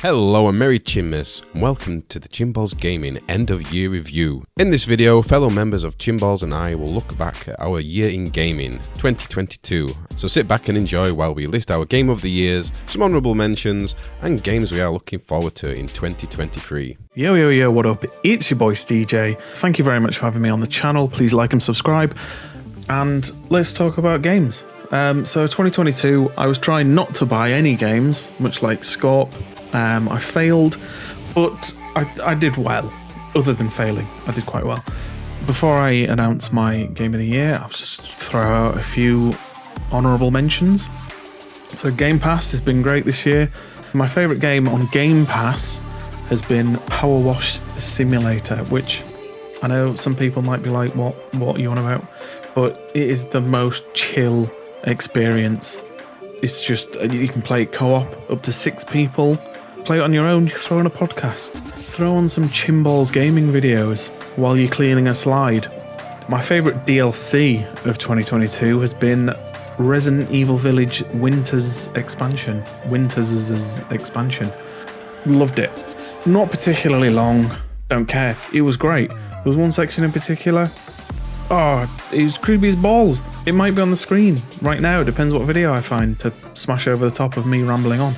Hello and Merry Chinmas, and welcome to the Chinballs Gaming End of Year Review. In this video, fellow members of Chinballs and I will look back at our year in gaming, 2022. So sit back and enjoy while we list our Game of the Years, some honourable mentions, and games we are looking forward to in 2023. Yo, what up? It's your boy SteJay. Thank you very much for having me on the channel. Please like and subscribe, and let's talk about games. So 2022, I was trying not to buy any games, much like scawp. I failed, but I did well. Other than failing, I did quite well. Before I announce my Game of the Year, I'll just throw out a few honourable mentions. So Game Pass has been great this year. My favourite game on Game Pass has been Power Wash Simulator, which I know some people might be like, what are you on about? But it is the most chill experience. It's just, you can play it co-op up to 6 people. Play it on your own, throw on a podcast, throw on some Chinballs gaming videos while you're cleaning a slide. My favourite DLC of 2022 has been Resident Evil Village Winter's expansion. Loved it. Not particularly long, don't care. It was great. There was one section in particular. Oh, it was creepy as balls. It might be on the screen right now. It depends what video I find to smash over the top of me rambling on.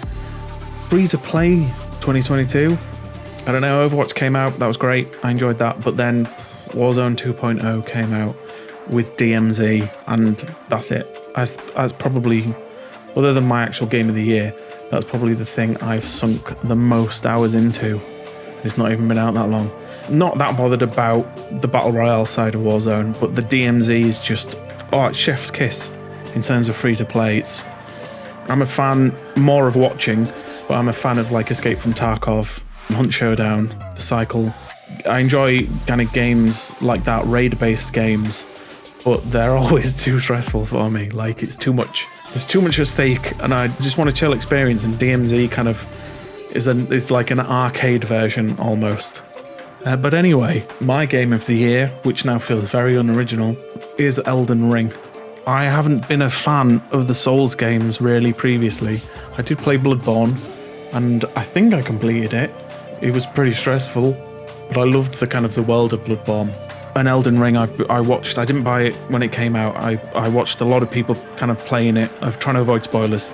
Free to play 2022. I don't know, Overwatch came out, that was great, I enjoyed that, but then Warzone 2.0 came out with DMZ, and that's it. As probably, other than my actual Game of the Year, that's probably the thing I've sunk the most hours into. It's not even been out that long. Not that bothered about the Battle Royale side of Warzone, but the DMZ is just, it's chef's kiss in terms of free to play. I'm a fan more of watching, but I'm a fan of like Escape from Tarkov, Hunt Showdown, The Cycle. I enjoy kind of games like that, raid-based games, but they're always too stressful for me. Like, it's too much. There's too much at stake, and I just want a chill experience, and DMZ kind of is like an arcade version almost. But anyway, my Game of the Year, which now feels very unoriginal, is Elden Ring. I haven't been a fan of the Souls games really previously. I did play Bloodborne, and I think I completed it. It was pretty stressful, but I loved the kind of the world of Bloodborne. And Elden Ring, I watched. I didn't buy it when it came out. I watched a lot of people kind of playing it. I'm trying to avoid spoilers,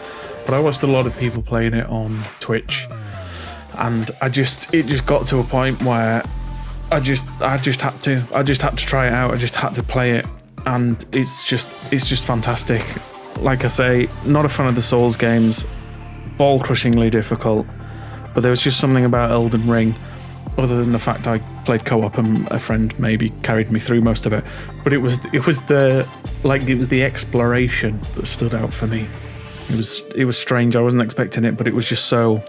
but I watched a lot of people playing it on Twitch, and it just got to a point where I just had to try it out. I just had to play it, and it's just fantastic. Like I say, not a fan of the Souls games, ball-crushingly difficult, but there was just something about Elden Ring, other than the fact I played co-op and a friend maybe carried me through most of it. But it was the exploration that stood out for me. It was strange. I wasn't expecting it, but it was just so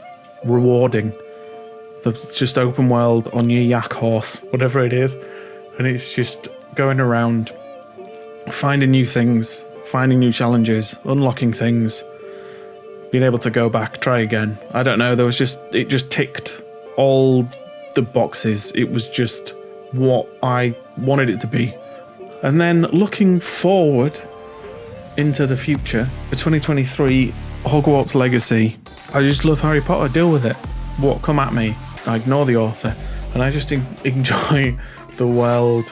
rewarding. The just open world on your yak horse, whatever it is, and it's just going around, finding new things, finding new challenges, unlocking things, being able to go back, try again. I don't know, it just ticked all the boxes. It was just what I wanted it to be. And then looking forward into the future, for 2023, Hogwarts Legacy. I just love Harry Potter, deal with it. What come at me, I ignore the author, and I just enjoy the world,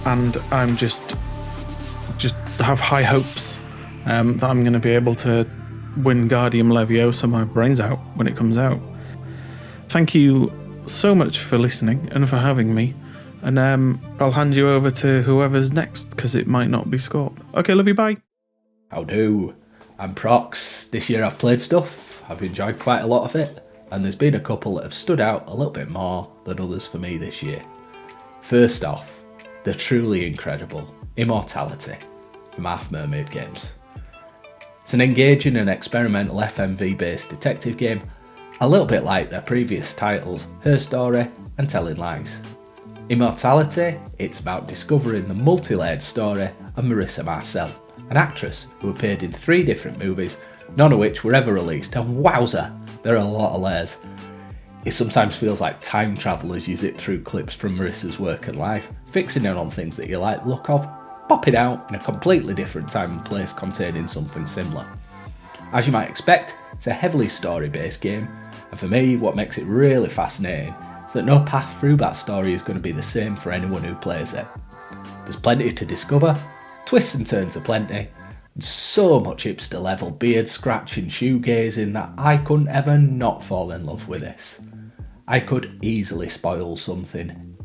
and I'm just have high hopes that I'm going to be able to win Guardium Leviosa my brains out when it comes out. Thank you so much for listening and for having me, and I'll hand you over to whoever's next, because it might not be scawp. Okay, love you, bye. How do? I'm Prox. This year I've played stuff, I've enjoyed quite a lot of it, and there's been a couple that have stood out a little bit more than others for me this year. First off, the truly incredible Immortality from Half Mermaid Games. It's an engaging and experimental FMV based detective game, a little bit like their previous titles, Her Story and Telling Lies. Immortality, it's about discovering the multi-layered story of Marissa Marcel, an actress who appeared in 3 different movies, none of which were ever released, and wowza, there are a lot of layers. It sometimes feels like time travel as you zip through clips from Marissa's work and life, fixing in on things that you like the look of, popping out in a completely different time and place containing something similar. As you might expect, it's a heavily story-based game, And for me, what makes it really fascinating is that no path through that story is going to be the same for anyone who plays it. There's plenty to discover, twists and turns aplenty, and so much hipster level beard scratching shoegazing that I couldn't ever not fall in love with this. I could easily spoil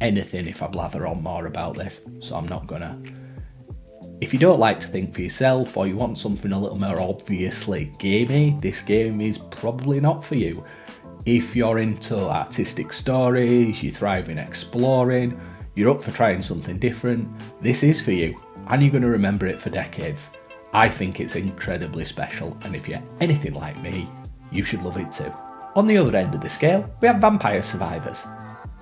anything if I blather on more about this, so I'm not gonna. If you don't like to think for yourself, or you want something a little more obviously gamey, this game is probably not for you. If you're into artistic stories, you thrive in exploring, you're up for trying something different, this is for you, and you're going to remember it for decades. I think it's incredibly special, and if you're anything like me, you should love it too. On the other end of the scale, we have Vampire Survivors,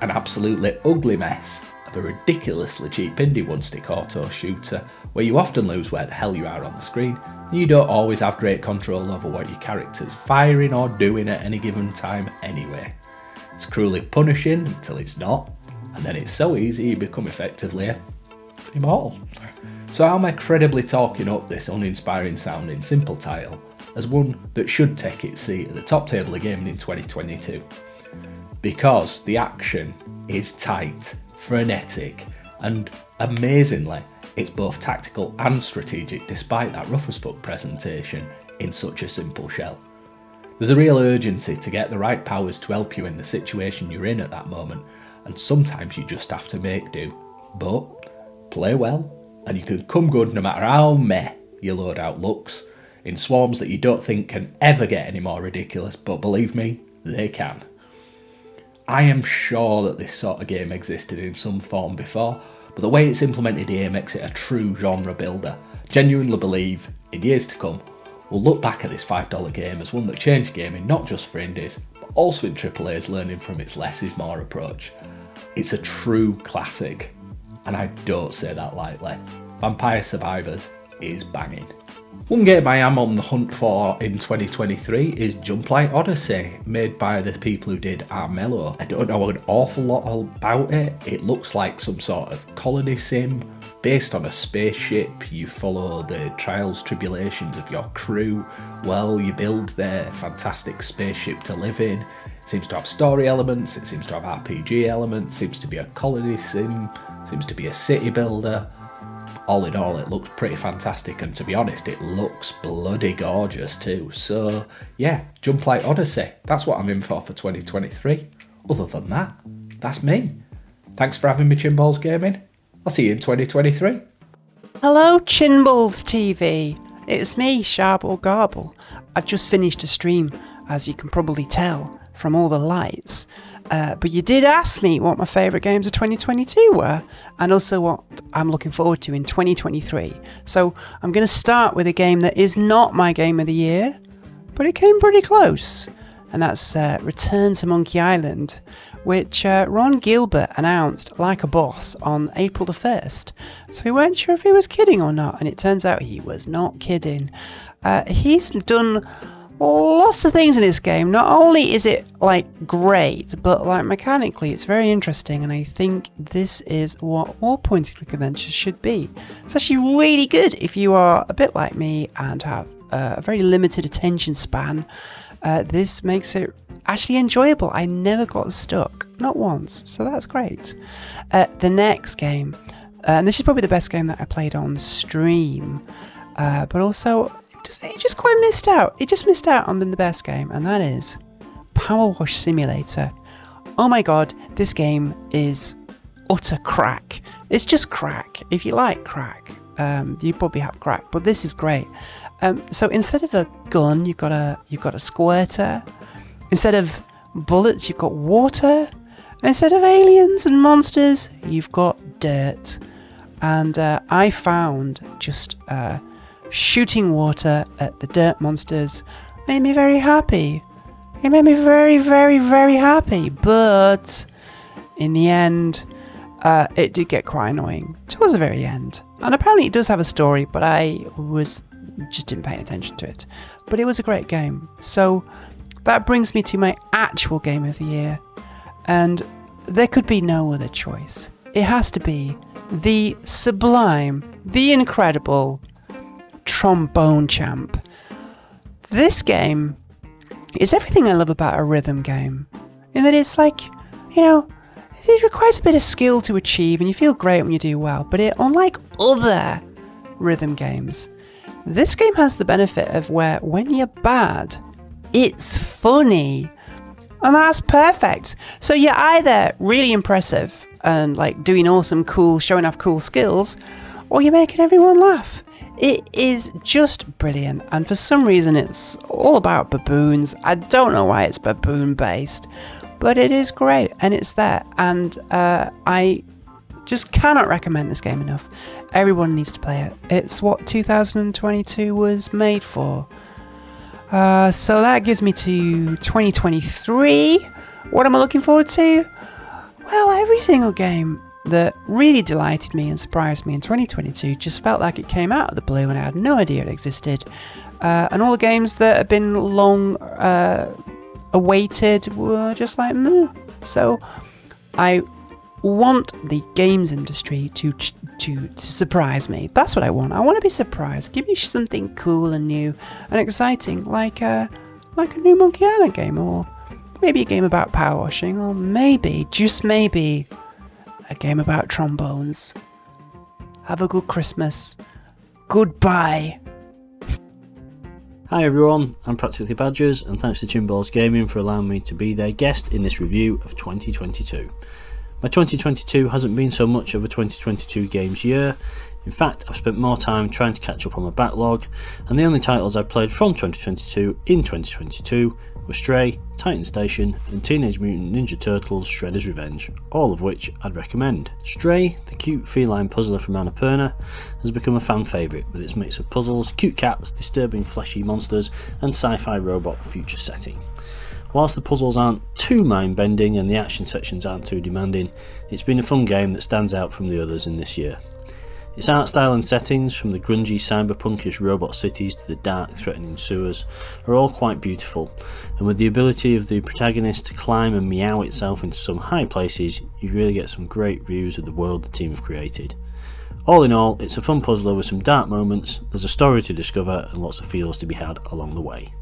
an absolutely ugly mess of a ridiculously cheap indie one-stick auto shooter where you often lose where the hell you are on the screen, and you don't always have great control over what your character's firing or doing at any given time anyway. It's cruelly punishing until it's not, and then it's so easy you become effectively immortal. So how am I credibly talking up this uninspiring sounding simple title as one that should take its seat at the top table of gaming in 2022? Because the action is tight, frenetic, and amazingly, it's both tactical and strategic despite that rough as fuck presentation in such a simple shell. There's a real urgency to get the right powers to help you in the situation you're in at that moment, and sometimes you just have to make do. But play well, and you can come good no matter how meh your loadout looks, in swarms that you don't think can ever get any more ridiculous, but believe me, they can. I am sure that this sort of game existed in some form before, but the way it's implemented here makes it a true genre builder. Genuinely believe, in years to come, we'll look back at this $5 game as one that changed gaming not just for indies, but also in AAA's learning from its less is more approach. It's a true classic, and I don't say that lightly. Vampire Survivors is banging. One game I am on the hunt for in 2023 is Jumplight Odyssey, made by the people who did Armello. I don't know an awful lot about it. It looks like some sort of colony sim based on a spaceship. You follow the trials, tribulations of your crew while you build their fantastic spaceship to live in. It seems to have story elements, it seems to have RPG elements, seems to be a colony sim, seems to be a city builder. All in all, it looks pretty fantastic, and to be honest, it looks bloody gorgeous too. So yeah, Jumplight Odyssey, that's what I'm in for 2023. Other than that, that's me. Thanks for having me, Chinballs Gaming. I'll see you in 2023. Hello, Chinballs TV. It's me, Charble Garble. I've just finished a stream, as you can probably tell from all the lights. But you did ask me what my favourite games of 2022 were, and also what I'm looking forward to in 2023. So I'm going to start with a game that is not my game of the year, but it came pretty close. And that's Return to Monkey Island, which Ron Gilbert announced like a boss on April the 1st. So we weren't sure if he was kidding or not, and it turns out he was not kidding. He's done lots of things in this game. Not only is it like great, but like mechanically it's very interesting, and I think this is what all point and click adventures should be. It's actually really good if you are a bit like me and have a very limited attention span. This makes it actually enjoyable. I never got stuck, not once, so that's great. The next game, and this is probably the best game that I played on stream, but also it just quite missed out. It just missed out on the best game, and that is Power Wash Simulator. Oh my god, this game is utter crack. It's just crack. If you like crack, you probably have crack, but this is great. So instead of a gun, you've got a squirter. Instead of bullets, you've got water. Instead of aliens and monsters, you've got dirt. And I found just shooting water at the dirt monsters made me very happy. It made me very, very, very happy. But in the end, it did get quite annoying towards the very end. And apparently it does have a story, but I just didn't pay attention to it. But it was a great game. So that brings me to my actual game of the year. And there could be no other choice. It has to be the sublime, the incredible Trombone Champ. This game It's everything I love about a rhythm game. In that it's like, you know, it requires a bit of skill to achieve and you feel great when you do well, but unlike other rhythm games, this game has the benefit of where when you're bad, it's funny. And that's perfect. So you're either really impressive and like doing awesome, cool, showing off cool skills, or you're making everyone laugh. It is just brilliant. And for some reason, it's all about baboons. I don't know why it's baboon based, but it is great and it's there. And I just cannot recommend this game enough. Everyone needs to play it. It's what 2022 was made for. So that gives me to 2023. What am I looking forward to? Well, every single game that really delighted me and surprised me in 2022 just felt like it came out of the blue and I had no idea it existed. And all the games that have been long awaited were just like, meh. So I want the games industry to surprise me. That's what I want. I want to be surprised. Give me something cool and new and exciting, like a new Monkey Island game, or maybe a game about power washing, or maybe, just maybe, a game about trombones. Have a good Christmas. Goodbye. Hi everyone, I'm Practically Badgers, and thanks to Chinballs Gaming for allowing me to be their guest in this review of 2022. My 2022 hasn't been so much of a 2022 games year. In fact, I've spent more time trying to catch up on my backlog, and the only titles I played from 2022 in 2022 were Stray, Titan Station and Teenage Mutant Ninja Turtles Shredder's Revenge, all of which I'd recommend. Stray, the cute feline puzzler from Annapurna, has become a fan favourite with its mix of puzzles, cute cats, disturbing fleshy monsters and sci-fi robot future setting. Whilst the puzzles aren't too mind-bending and the action sections aren't too demanding, it's been a fun game that stands out from the others in this year. Its art style and settings, from the grungy cyberpunkish robot cities to the dark threatening sewers, are all quite beautiful, and with the ability of the protagonist to climb and meow itself into some high places, you really get some great views of the world the team have created. All in all, it's a fun puzzler with some dark moments, there's a story to discover and lots of feels to be had along the way.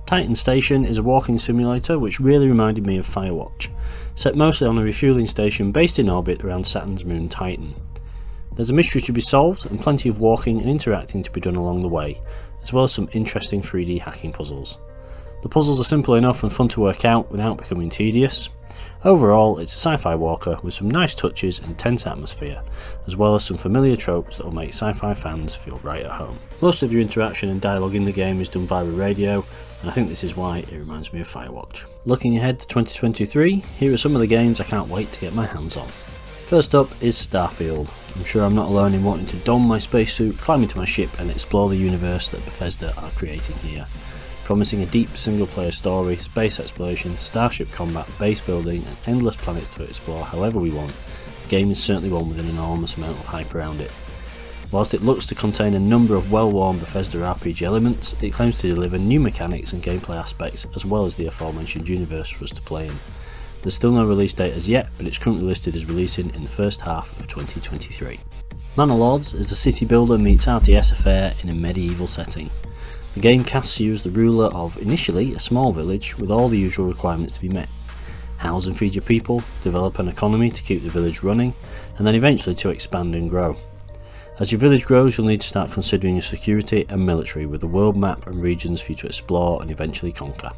Titan Station is a walking simulator which really reminded me of Firewatch, set mostly on a refueling station based in orbit around Saturn's moon Titan. There's a mystery to be solved and plenty of walking and interacting to be done along the way, as well as some interesting 3D hacking puzzles. The puzzles are simple enough and fun to work out without becoming tedious. Overall, it's a sci-fi walker with some nice touches and tense atmosphere, as well as some familiar tropes that will make sci-fi fans feel right at home. Most of your interaction and dialogue in the game is done via radio, and I think this is why it reminds me of Firewatch. Looking ahead to 2023, here are some of the games I can't wait to get my hands on. First up is Starfield. I'm sure I'm not alone in wanting to don my spacesuit, climb into my ship and explore the universe that Bethesda are creating here. Promising a deep single-player story, space exploration, starship combat, base building and endless planets to explore however we want, the game is certainly one with an enormous amount of hype around it. Whilst it looks to contain a number of well-worn Bethesda RPG elements, it claims to deliver new mechanics and gameplay aspects as well as the aforementioned universe for us to play in. There's still no release date as yet, but it's currently listed as releasing in the first half of 2023. Manor Lords is a city builder meets RTS affair in a medieval setting. The game casts you as the ruler of, initially, a small village with all the usual requirements to be met. House and feed your people, develop an economy to keep the village running, and then eventually to expand and grow. As your village grows, you'll need to start considering your security and military with a world map and regions for you to explore and eventually conquer.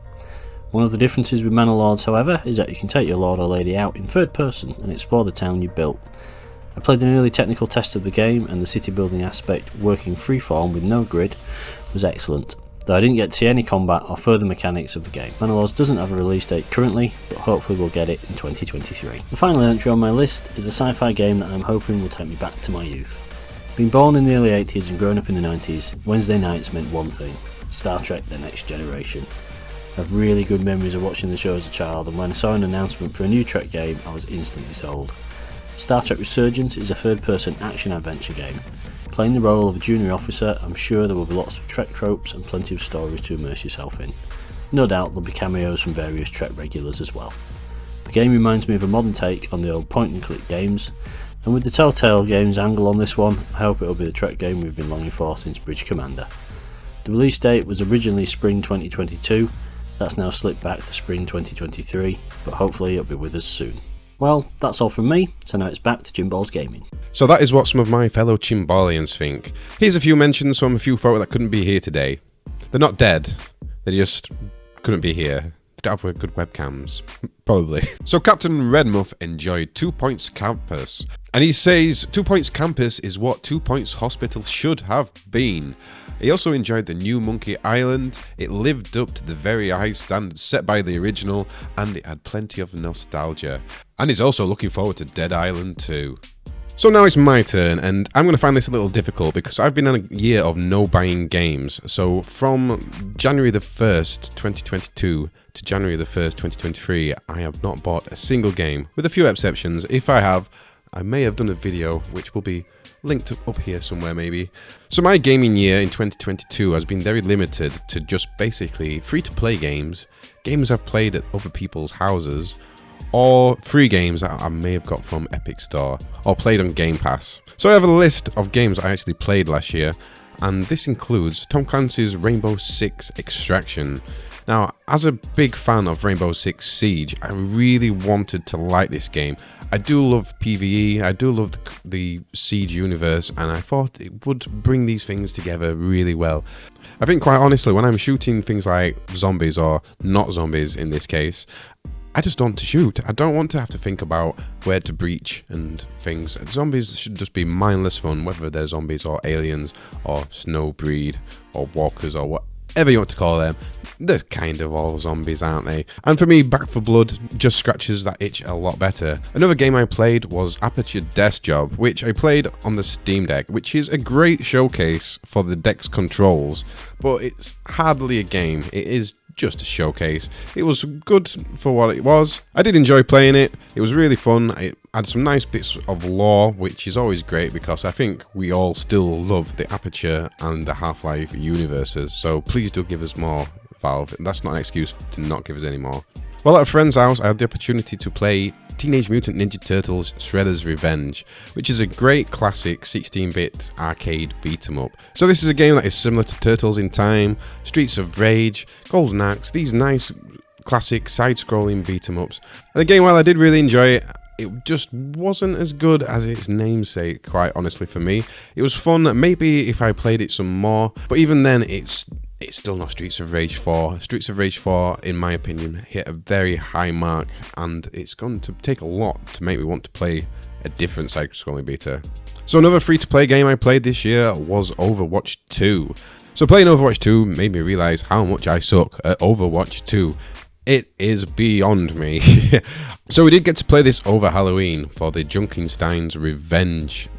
One of the differences with Manor Lords, however, is that you can take your lord or lady out in third person and explore the town you built. I played an early technical test of the game, and the city building aspect, working freeform with no grid, was excellent, though I didn't get to see any combat or further mechanics of the game. Manor Lords doesn't have a release date currently, but hopefully we'll get it in 2023. The final entry on my list is a sci-fi game that I'm hoping will take me back to my youth. Being born in the early 80s and growing up in the 90s, Wednesday nights meant one thing: Star Trek The Next Generation. I have really good memories of watching the show as a child, and when I saw an announcement for a new Trek game, I was instantly sold. Star Trek Resurgence is a third-person action-adventure game. Playing the role of a junior officer, I'm sure there will be lots of Trek tropes and plenty of stories to immerse yourself in. No doubt there'll be cameos from various Trek regulars as well. The game reminds me of a modern take on the old point-and-click games, and with the Telltale Games angle on this one, I hope it'll be the Trek game we've been longing for since Bridge Commander. The release date was originally spring 2022, That's now slipped back to spring 2023, but hopefully it'll be with us soon. Well, that's all from me, so now it's back to Chinballs Gaming. So that is what some of my fellow Chinballians think. Here's a few mentions from a few folk that couldn't be here today. They're not dead, they just couldn't be here. They don't have good webcams, probably. So Captain Redmuff enjoyed 2 Points Campus, and he says 2 Points Campus is what 2 Points Hospital should have been. He also enjoyed the new Monkey Island. It lived up to the very high standards set by the original, and it had plenty of nostalgia. And he's also looking forward to Dead Island 2. So now it's my turn, and I'm going to find this a little difficult because I've been on a year of no buying games. So from January the 1st, 2022 to January the 1st, 2023, I have not bought a single game, with a few exceptions. If I have, I may have done a video which will be linked up here somewhere maybe. So my gaming year in 2022 has been very limited to just basically free-to-play games, games I've played at other people's houses, or free games that I may have got from Epic Store, or played on Game Pass. So I have a list of games I actually played last year, and this includes Tom Clancy's Rainbow Six Extraction. Now, as a big fan of Rainbow Six Siege, I really wanted to like this game. I do love PvE, I do love the Siege universe, and I thought it would bring these things together really well. I think quite honestly, when I'm shooting things like zombies, or not zombies in this case, I just don't want to shoot. I don't want to have to think about where to breach and things. Zombies should just be mindless fun, whether they're zombies or aliens or snow breed or walkers or whatever you want to call them. They're kind of all zombies, aren't they? And for me, Back 4 Blood just scratches that itch a lot better. Another game I played was Aperture Desk Job, which I played on the Steam Deck, which is a great showcase for the deck's controls, but it's hardly a game. It is just a showcase. It was good for what it was. I did enjoy playing it. It was really fun. It had some nice bits of lore, which is always great because I think we all still love the Aperture and the Half-Life universes. So please do give us more, Valve. That's not an excuse to not give us any more. While at a friend's house, I had the opportunity to play Teenage Mutant Ninja Turtles Shredder's Revenge, which is a great classic 16-bit arcade beat-em-up. So this is a game that is similar to Turtles in Time, Streets of Rage, Golden Axe, these nice classic side-scrolling beat-em-ups. And again, while I did really enjoy it, it just wasn't as good as its namesake, quite honestly, for me. It was fun, maybe if I played it some more, but even then, it's still not Streets of Rage 4. Streets of Rage 4, in my opinion, hit a very high mark, and it's going to take a lot to make me want to play a different side-scrolling beta. So another free-to-play game I played this year was Overwatch 2. So playing Overwatch 2 made me realise how much I suck at Overwatch 2. It is beyond me. So we did get to play this over Halloween for the Junkenstein's Revenge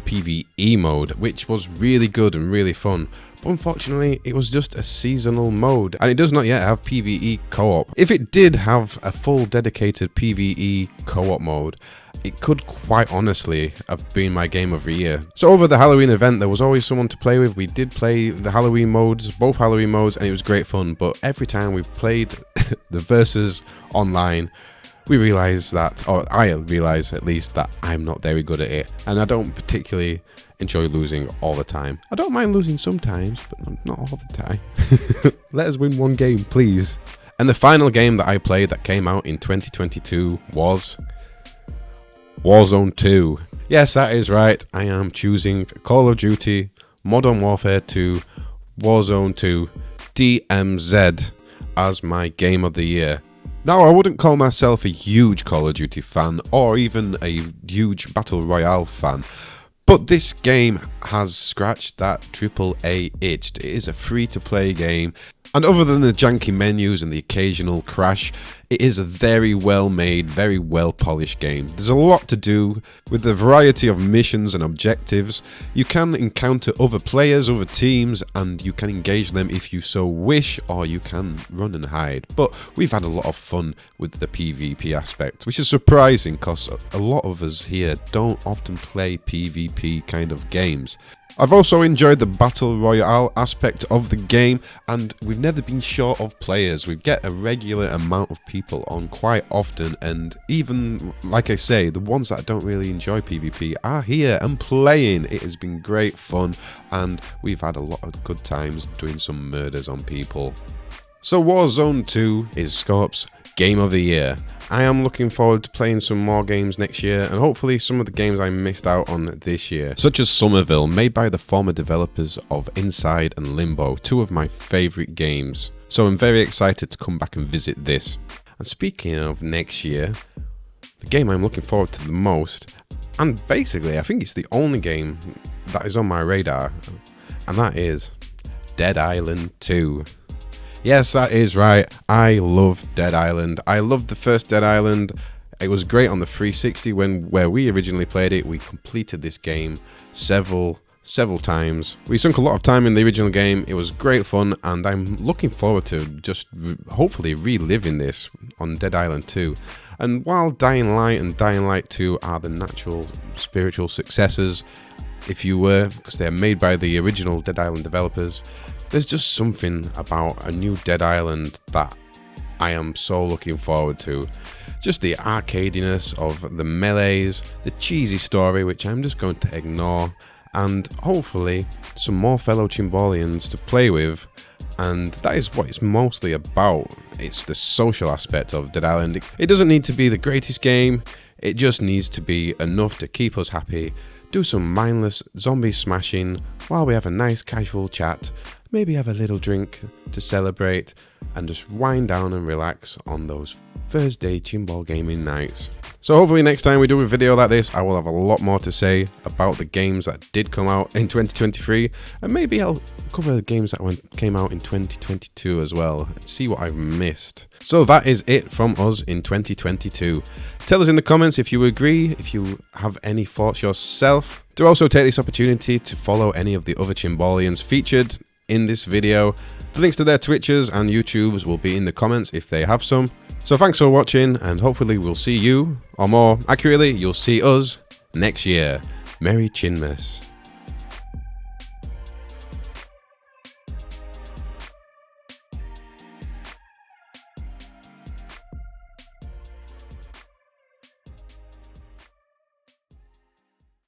PvE mode, which was really good and really fun. But unfortunately, it was just a seasonal mode, and it does not yet have PvE co-op. If it did have a full dedicated PvE co-op mode, it could quite honestly have been my game of the year. So over the Halloween event, there was always someone to play with. We did play the Halloween modes, both Halloween modes, and it was great fun. But every time we've played the versus online, we realise that, or I realise at least, that I'm not very good at it, and I don't particularly enjoy losing all the time. I don't mind losing sometimes, but not all the time. Let us win one game, please. And the final game that I played that came out in 2022 was Warzone 2. Yes, that is right. I am choosing Call of Duty Modern Warfare 2 Warzone 2 DMZ as my game of the year. Now, I wouldn't call myself a huge Call of Duty fan or even a huge Battle Royale fan, but this game has scratched that AAA itch. It is a free-to-play game, and other than the janky menus and the occasional crash, it is a very well made, very well polished game. There's a lot to do with the variety of missions and objectives. You can encounter other players, other teams, and you can engage them if you so wish, or you can run and hide. But we've had a lot of fun with the PvP aspect, which is surprising because a lot of us here don't often play PvP kind of games. I've also enjoyed the Battle Royale aspect of the game, and we've never been short of players. We get a regular amount of people on quite often, and even, like I say, the ones that don't really enjoy PvP are here and playing. It has been great fun, and we've had a lot of good times doing some murders on people. So Warzone 2 is scawp's Game of the Year. I am looking forward to playing some more games next year, and hopefully some of the games I missed out on this year, such as Somerville, made by the former developers of Inside and Limbo, two of my favourite games. So I'm very excited to come back and visit this. And speaking of next year, the game I'm looking forward to the most, and basically I think it's the only game that is on my radar, and that is Dead Island 2. Yes, that is right. I love Dead Island. I loved the first Dead Island. It was great on the 360 where we originally played it. We completed this game several times. We sunk a lot of time in the original game. It was great fun, and I'm looking forward to just hopefully reliving this on Dead Island 2. And while Dying Light and Dying Light 2 are the natural spiritual successors, if you were, because they're made by the original Dead Island developers, there's just something about a new Dead Island that I am so looking forward to. Just the arcadiness of the melees, the cheesy story, which I'm just going to ignore, and hopefully some more fellow Chinballians to play with. And that is what it's mostly about. It's the social aspect of Dead Island. It doesn't need to be the greatest game, it just needs to be enough to keep us happy, do some mindless zombie smashing while we have a nice casual chat, maybe have a little drink to celebrate, and just wind down and relax on those Thursday Chinball gaming nights. So hopefully next time we do a video like this, I will have a lot more to say about the games that did come out in 2023, and maybe I'll cover the games that came out in 2022 as well, and see what I've missed. So that is it from us in 2022. Tell us in the comments if you agree, if you have any thoughts yourself. Do also take this opportunity to follow any of the other Chinballians featured in this video. The links to their Twitches and YouTubes will be in the comments if they have some. So thanks for watching, and hopefully we'll see you, or more accurately, you'll see us next year. Merry Chinmas.